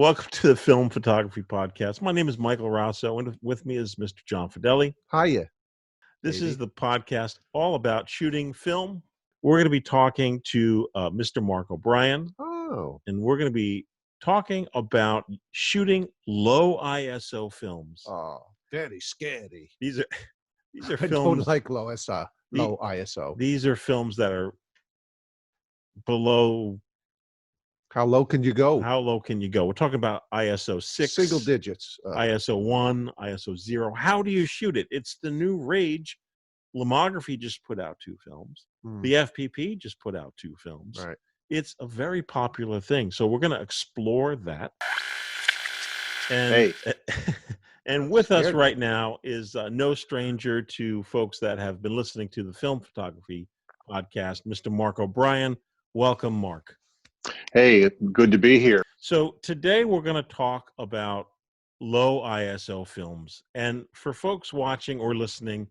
Welcome to the Film Photography Podcast. My name is Michael Raso, and with me is Mr. John Fedele. Hiya. This is the podcast all about shooting film. We're going to be talking to Mr. Mark O'Brien. Oh. And we're going to be talking about shooting low ISO films. Oh, very scary. These are I films. don't like low ISO. These are films that are below. How low can you go? How low can you go? We're talking about ISO 6. Single digits. ISO 1, ISO 0. How do you shoot it? It's the new rage. Lomography just put out 2 films. The FPP just put out 2 films. Right. It's a very popular thing. So we're going to explore that. And, and with us right now is no stranger to folks that have been listening to the Film Photography Podcast, Mr. Mark O'Brien. Welcome, Mark. Hey, good to be here. So today we're going to talk about low ISO films. And for folks watching or listening,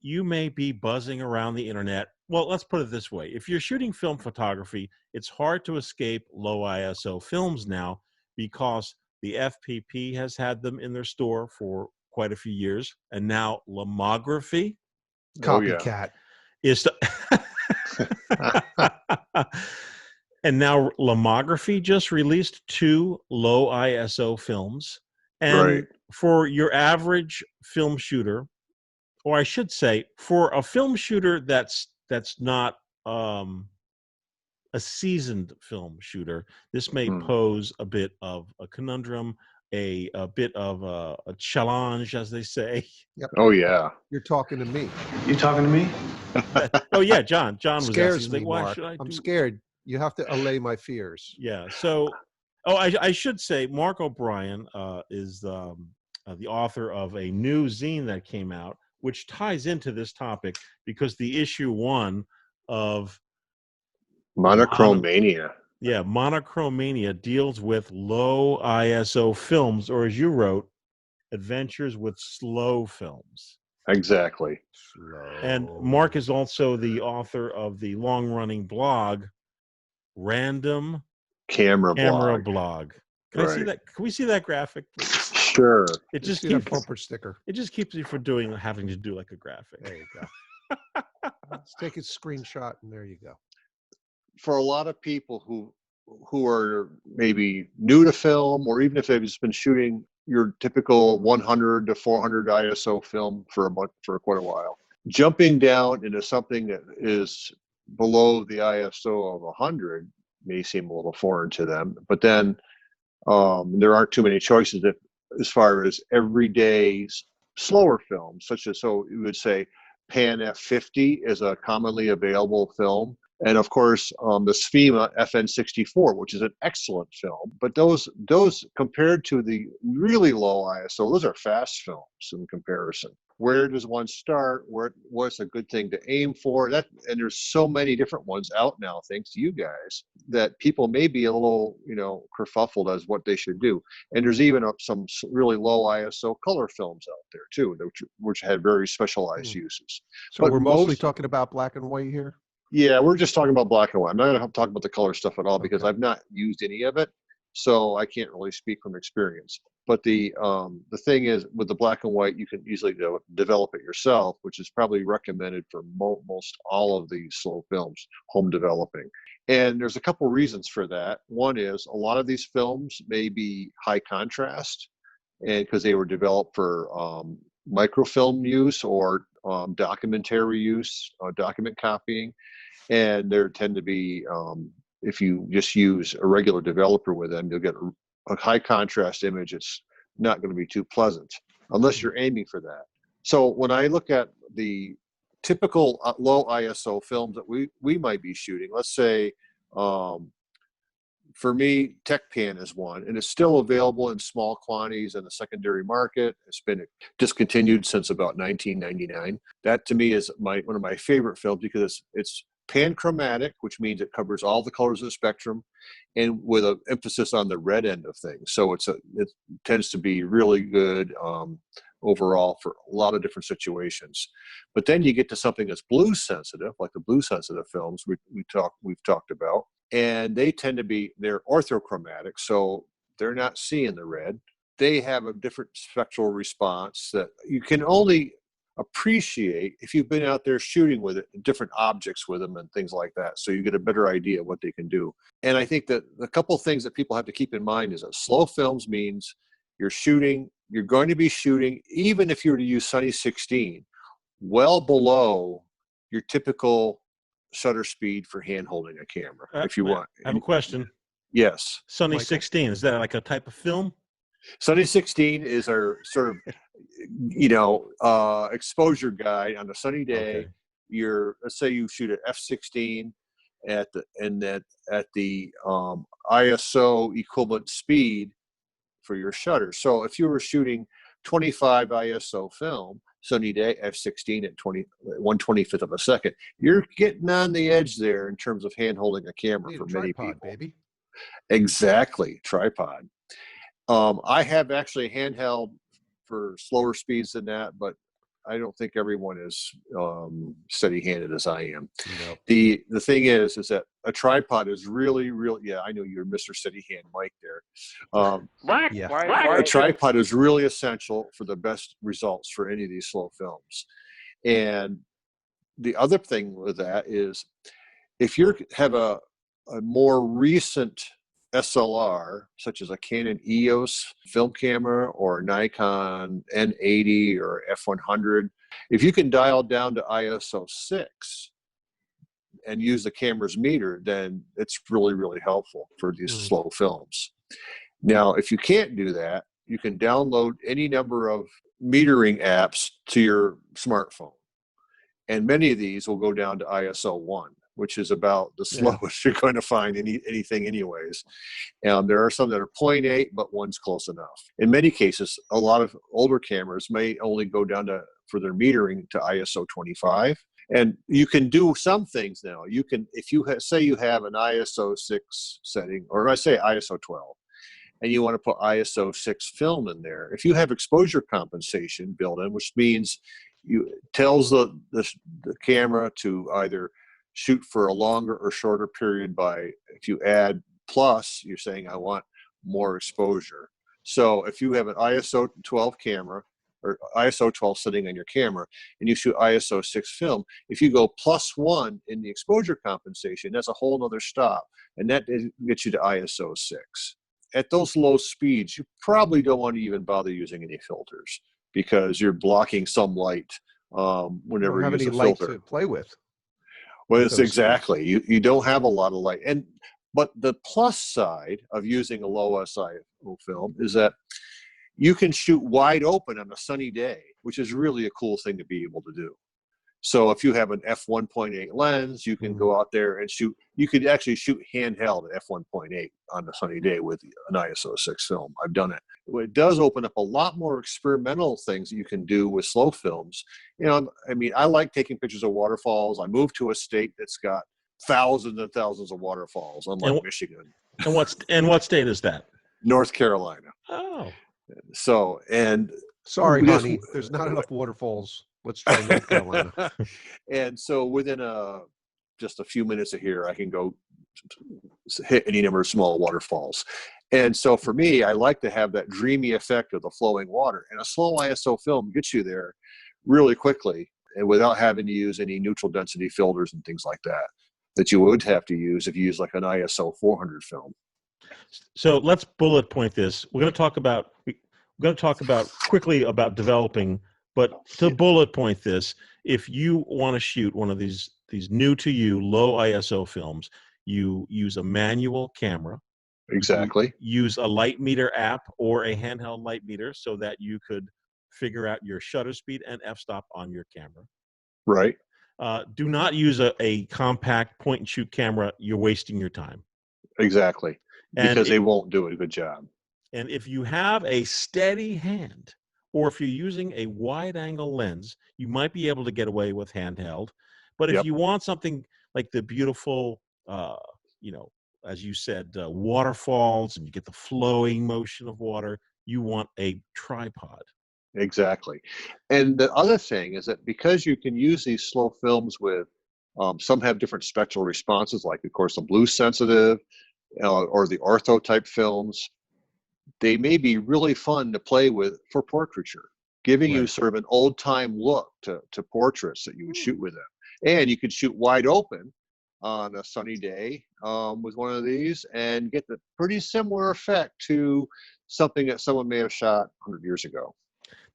you may be buzzing around the internet. Well, let's put it this way. If you're shooting film photography, it's hard to escape low ISO films now because the FPP has had them in their store for quite a few years. And now Lomography Copycat. is and now Lomography just released 2 low ISO films. And for your average film shooter, or I should say, for a film shooter that's not a seasoned film shooter, this may pose a bit of a conundrum, a bit of a challenge, as they say. Yep. Oh, yeah. You're talking to me. You talking to me? Oh, yeah, John. John was Scares asking, me, why Mark. should I I'm do? scared. You have to allay my fears. Yeah. So, I should say Mark O'Brien is the author of a new zine that came out, which ties into this topic because the issue 1 of Monochrome Mania. Yeah, Monochrome Mania deals with low ISO films, or as you wrote, adventures with slow films. Exactly. And Mark is also the author of the long-running blog, Random Camera Blog. Can I see that? Can we see that graphic, please? Sure. It just see that keeps bumper sticker. It just keeps you from having to do like a graphic. There you go. Let's take a screenshot, and there you go. For a lot of people who are maybe new to film, or even if they've just been shooting your typical 100 to 400 ISO film for quite a while, jumping down into something that is below the ISO of 100 may seem a little foreign to them. But then there aren't too many choices as far as everyday slower films, such as, so you would say Pan F50 is a commonly available film. And of course, the Sfima FN64, which is an excellent film. But those compared to the really low ISO, those are fast films in comparison. Where does one start? What's a good thing to aim for? And there's so many different ones out now, thanks to you guys, that people may be a little, kerfuffled as what they should do. And there's even some really low ISO color films out there too, which had very specialized uses. So we're mostly talking about black and white here? Yeah, we're just talking about black and white. I'm not going to talk about the color stuff at all because I've not used any of it, so I can't really speak from experience. But the thing is, with the black and white, you can easily develop it yourself, which is probably recommended for most all of these slow films, home developing. And there's a couple reasons for that. One is a lot of these films may be high contrast, and because they were developed for microfilm use or documentary use, document copying. And there tend to be, if you just use a regular developer with them, you'll get a high contrast image. It's not going to be too pleasant unless you're aiming for that. So when I look at the typical low ISO films that we might be shooting, let's say, for me, TechPan is one, and it's still available in small quantities in the secondary market. It's been discontinued since about 1999. That to me is one of my favorite films because it's panchromatic, which means it covers all the colors of the spectrum, and with an emphasis on the red end of things. So it tends to be really good overall for a lot of different situations. But then you get to something that's blue sensitive, like the blue sensitive films we've talked about, and they tend to be, they're orthochromatic. So they're not seeing the red. They have a different spectral response that you can only appreciate if you've been out there shooting with it, different objects with them and things like that. So you get a better idea of what they can do. And I think that a couple of things that people have to keep in mind is that slow films means you're going to be shooting, even if you were to use Sunny 16, well below your typical shutter speed for hand holding a camera, if you want. I have a question. Yes. Sunny Michael? 16, is that like a type of film? Sunny 16 is our sort of, exposure guide on a sunny day. Okay. Let's say you shoot at f16 at the ISO equivalent speed for your shutter. So if you were shooting 25 ISO film, sunny day, f16 at 1/25th of a second, you're getting on the edge there in terms of hand holding a camera Need for a many tripod, people. baby. Exactly, tripod. I have actually handheld for slower speeds than that, but I don't think everyone is steady-handed as I am. Nope. The thing is that a tripod is really, really, yeah, I know you're Mr. Steady-hand Mike there. Yeah. A tripod is really essential for the best results for any of these slow films. And the other thing with that is if you have a more recent SLR, such as a Canon EOS film camera or a Nikon N80 or F100, if you can dial down to ISO 6 and use the camera's meter, then it's really, really helpful for these slow films. Now, if you can't do that, you can download any number of metering apps to your smartphone. And many of these will go down to ISO 1, which is about the slowest you're going to find anything anyways. There are some that are 0.8, but one's close enough. In many cases, a lot of older cameras may only go down for their metering to ISO 25. And you can do some things now. You can, if you say you have an ISO 6 setting, or I say ISO 12, and you want to put ISO 6 film in there, if you have exposure compensation built in, which means tells the camera to either shoot for a longer or shorter period by, if you add plus, you're saying I want more exposure. So if you have an ISO 12 camera or ISO 12 sitting on your camera and you shoot ISO 6 film, if you go +1 in the exposure compensation, that's a whole nother stop. And that gets you to ISO 6. At those low speeds, you probably don't want to even bother using any filters because you're blocking some light whenever you Don't have use any a light filter. to play with. Well, with it's those exactly. You don't have a lot of light. But the plus side of using a low SIO film is that you can shoot wide open on a sunny day, which is really a cool thing to be able to do. So if you have an f1.8 lens, you can go out there and shoot. You could actually shoot handheld at f1.8 on a sunny day with an ISO 6 film. I've done it. It does open up a lot more experimental things that you can do with slow films. I like taking pictures of waterfalls. I moved to a state that's got thousands and thousands of waterfalls, unlike Michigan. And what state is that? North Carolina. Oh. So, sorry, honey, there's not enough waterfalls. Let's try North Carolina. And so within just a few minutes of here, I can go hit any number of small waterfalls. And so for me, I like to have that dreamy effect of the flowing water. And a slow ISO film gets you there really quickly and without having to use any neutral density filters and things like that you would have to use if you use like an ISO 400 film. So let's bullet point this. We're going to talk about quickly about developing, but to bullet point this, if you want to shoot one of these new to you low ISO films, you use a manual camera. Exactly. Use a light meter app or a handheld light meter so that you could figure out your shutter speed and f-stop on your camera. Right. Do not use a compact point and shoot camera. You're wasting your time. Exactly. Because they won't do a good job. And if you have a steady hand, or if you're using a wide angle lens, you might be able to get away with handheld. But if you want something like the beautiful, as you said, waterfalls, and you get the flowing motion of water, you want a tripod. Exactly. And the other thing is that because you can use these slow films with, some have different spectral responses, like, of course, the blue sensitive or the ortho type films. they may be really fun to play with for portraiture, giving you Right. sort of an old time look to portraits that you would shoot with them. And you could shoot wide open on a sunny day with one of these and get the pretty similar effect to something that someone may have shot 100 years ago.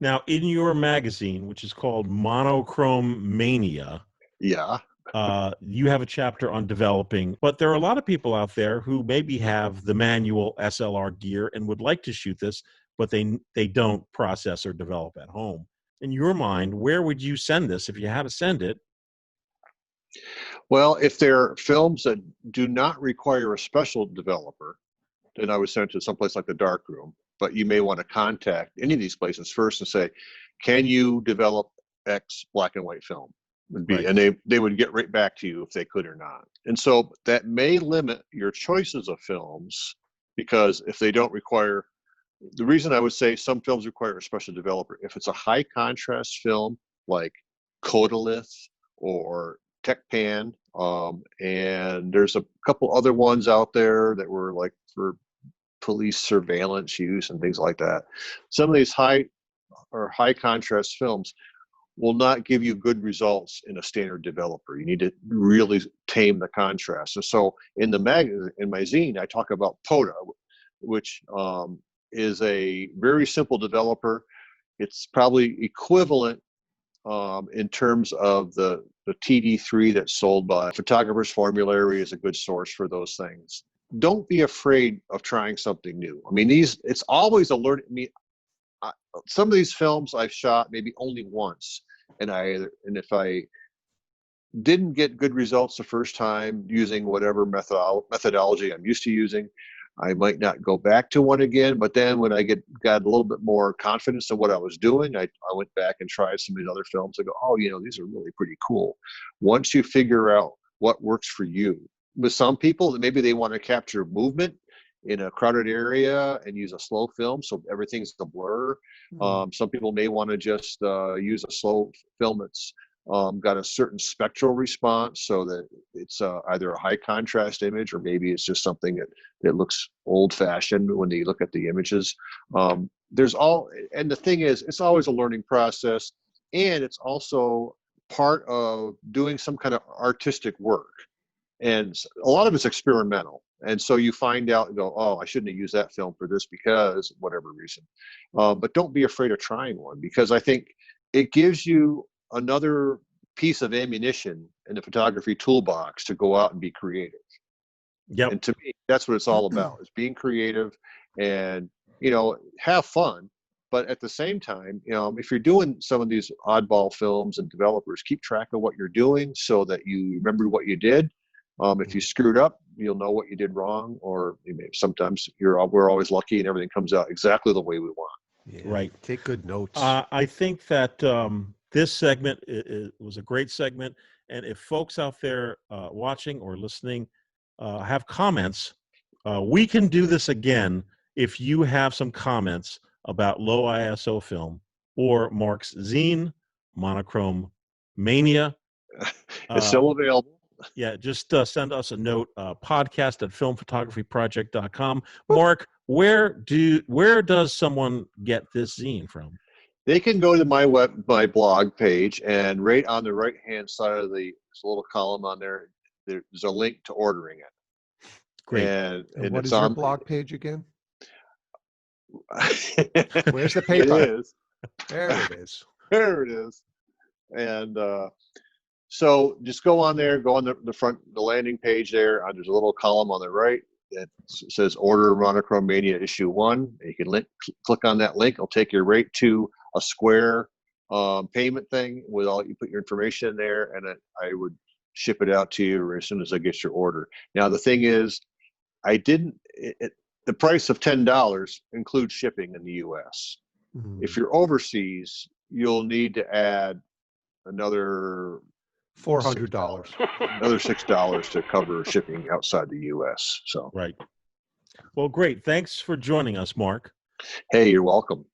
Now, in your magazine, which is called Monochrome Mania, Yeah. you have a chapter on developing, but there are a lot of people out there who maybe have the manual SLR gear and would like to shoot this, but they don't process or develop at home. In your mind, where would you send this if you had to send it? Well, if they're films that do not require a special developer, then I would send it to someplace like the darkroom. But you may want to contact any of these places first and say, can you develop X black and white film? Would be, Right. and they would get right back to you if they could or not. And so that may limit your choices of films, because if they don't require, the reason I would say some films require a special developer, if it's a high contrast film like Codalith or TechPan, and there's a couple other ones out there that were like for police surveillance use and things like that. Some of these high contrast films will not give you good results in a standard developer. You need to really tame the contrast. And so in my zine, I talk about POTA, which is a very simple developer. It's probably equivalent in terms of the TD3 that's sold by Photographer's Formulary is a good source for those things. Don't be afraid of trying something new. I mean, it's always a learning. I mean, some of these films I've shot maybe only once, and if I didn't get good results the first time using whatever methodology I'm used to using, I might not go back to one again. But then when I got a little bit more confidence in what I was doing, I went back and tried some of these other films. I go, oh, these are really pretty cool. Once you figure out what works for you. With some people, maybe they want to capture movement in a crowded area and use a slow film, so everything's a blur. Some people may want to just use a slow film that's got a certain spectral response, so that it's either a high contrast image, or maybe it's just something that looks old fashioned when you look at the images. And the thing is, it's always a learning process, and it's also part of doing some kind of artistic work. And a lot of it's experimental. And so you find out and go, oh, I shouldn't have used that film for this because whatever reason. But don't be afraid of trying one, because I think it gives you another piece of ammunition in the photography toolbox to go out and be creative. Yep. And to me, that's what it's all about, is being creative and, have fun. But at the same time, if you're doing some of these oddball films and developers, keep track of what you're doing so that you remember what you did. If you screwed up, you'll know what you did wrong, or sometimes we're always lucky and everything comes out exactly the way we want. Yeah, right. Take good notes. I think that this segment was a great segment. And if folks out there watching or listening have comments, we can do this again if you have some comments about low ISO film or Mark's zine, Monochrome Mania. It's still available. Yeah, just send us a note, podcast at filmphotographyproject.com. Mark, where does someone get this zine from? They can go to my blog page, and right on the right hand side of there's a little column on there. There's a link to ordering it. Great. And what it's is your on blog page again? Where's the paper? It is. There it is. There it is. And so just go on there, go on the landing page there. There's a little column on the right that says Order Monochrome Mania Issue 1. You can click on that link. It'll take you right to a Square payment thing with you put your information in there, and I would ship it out to you as soon as I get your order. Now, the thing is, the price of $10 includes shipping in the U.S. Mm-hmm. If you're overseas, you'll need to add another $400, another $6 to cover shipping outside the U.S. So right. Well, great. Thanks for joining us, Mark. Hey, you're welcome.